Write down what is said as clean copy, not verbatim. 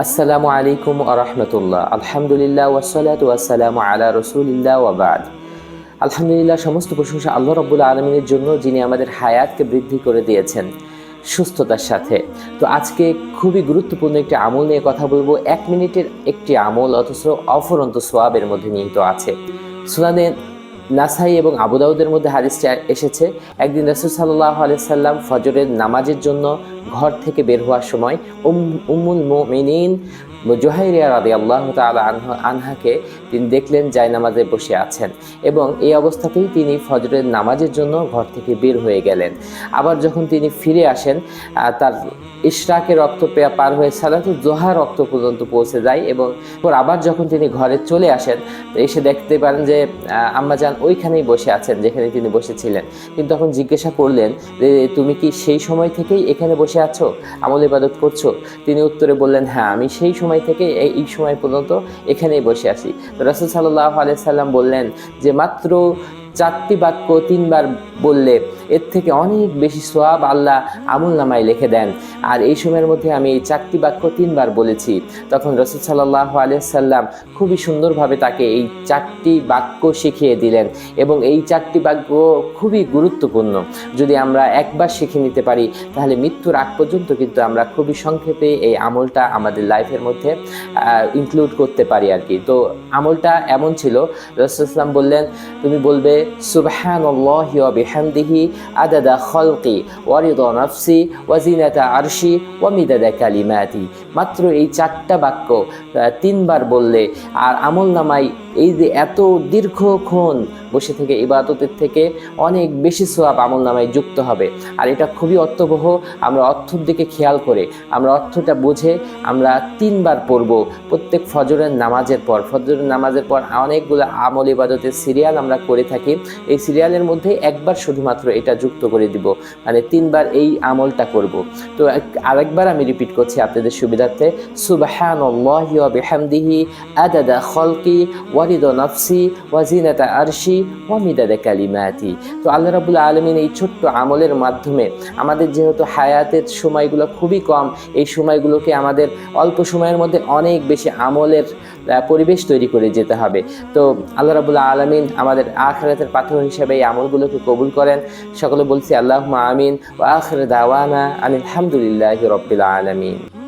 আসসালামু আলাইকুম ওয়া রাহমাতুল্লাহ। আলহামদুলিল্লাহ ওয়াসসালাতু ওয়াসসালামু আলা রাসূলিল্লাহ ওয়া বা'দ। আলহামদুলিল্লাহ, সমস্ত প্রশংসা আল্লাহ রাব্বুল আলামিনের জন্য, যিনি আমাদের হায়াতকে বৃদ্ধি করে দিয়েছেন সুস্থতার সাথে। তো আজকে খুবই গুরুত্বপূর্ণ একটি আমল নিয়ে কথা বলবো। 1 মিনিটের একটি আমল, অথচ অফুরন্ত সওয়াবের মধ্যে নিহিত আছে। সুনানে নাসাই এবং আবু দাউদের মধ্যে হাদিসটি এসেছে, একদিন রাসূল সাল্লাল্লাহু আলাইহি সাল্লাম ফজরের নামাজের জন্য ঘর থেকে বের হওয়ার সময় উম্মুল মুমিনিন জুহাইরিয়া রাদিয়াল্লাহু তাআলা আনহাকে তিনি দেখলেন জায়নামাজে বসে আছেন, এবং এই অবস্থাতেই তিনি ফজরের নামাজের জন্য ঘর থেকে বের হয়ে গেলেন। আবার যখন তিনি ফিরে আসেন, তার ইশরাকের রক্ত পার হয়ে সালাতুল জোহা রক্ত পর্যন্ত পৌঁছে যায়, এবং আবার যখন তিনি ঘরে চলে আসেন, এসে দেখতে পারেন যে আম্মাজান ওইখানেই বসে আছেন যেখানে তিনি বসেছিলেন। কিন্তু তখন জিজ্ঞাসা করলেন যে, তুমি কি সেই সময় থেকেই এখানে বসে আছো, আমল ইবাদত করছো? তিনি উত্তরে বললেন, হ্যাঁ, আমি সেই সময় থেকে এই সময় পর্যন্ত এখানেই বসে আছি। তো রাসূল সাল্লাল্লাহু আলাইহি সাল্লাম বললেন যে, মাত্র 4টি বাক্য 3 বার বললে এর থেকে অনেক বেশি সওয়াব আল্লাহ আমলনামায় লিখে দেন। আর এই সময়ের মধ্যে আমি এই 4টি বাক্য 3 বার বলেছি। তখন রাসূল সাল্লাল্লাহু আলাইহি সাল্লাম খুবই সুন্দরভাবে তাকে এই 4টি বাক্য শিখিয়ে দিলেন, এবং এই 4টি বাক্য খুবই গুরুত্বপূর্ণ। যদি আমরা একবার শিখে নিতে পারি, তাহলে মৃত্যুর আগ পর্যন্ত কিন্তু আমরা খুবই সংক্ষেপে এই আমলটা আমাদের লাইফের মধ্যে ইনক্লুড করতে পারি আর কি। তো আমলটা এমন ছিল, রাসূল সাল্লাম বললেন, তুমি বলবে সুবহানাল্লাহি ওয়া বিহামদিহি আদাদা খালকি ওয়া রিদা নাফসি ওয়া জিনাতা আরশি ওয়া মিদাদা কালিমাতি। মাত্র এই 4টা বাক্য 3 বার বললে, আর আমলনামায় এই যে এত দীর্ঘক্ষণ বসে থেকে ইবাদতের থেকে অনেক বেশি সওয়াব আমলনামায় যুক্ত হবে। আর এটা খুবই অর্থবহ। আমরা অর্থের দিকে খেয়াল করে, আমরা অর্থটা বুঝে আমরা 3 বার পড়ব প্রত্যেক ফজরের নামাজের পর। ফজরের নামাজের পর অনেকগুলো আমল ইবাদতের সিরিয়াল আমরা করে থাকি, এই সিরিয়ালের মধ্যে একবার শুধুমাত্র এটা যুক্ত করে দিব, মানে 3 বার এই আমলটা করব। তো আরেকবার আমি রিপিট করছি আপনাদের সুবিধার্থে, সুবহানাল্লাহি ওয়া বিহামদিহি আদাদা খালকি ওয়া রিদা নাফসি ওয়া জিনাতা আরশি ওয়া মিদাদা কালিমাতি। তো আল্লাহ রাব্বুল আলামিন এই ছোট্ট আমলের মাধ্যমে, আমাদের যেহেতু হায়াতের সময়গুলো খুবই কম, এই সময়গুলোকে আমাদের অল্প সময়ের মধ্যে অনেক বেশি আমলের পরিবেশ তৈরি করে যেতে হবে। তো আল্লাহ রাব্বুল আলামিন আমাদের আখিরাতের পাথর হিসেবে এই আমলগুলোকে কবুল করেন। সকলে বলছি আল্লাহুম্মা আমিন ওয়া আখির দাওয়ানা আনিল হামদুলিল্লাহি রাব্বিল আলামিন।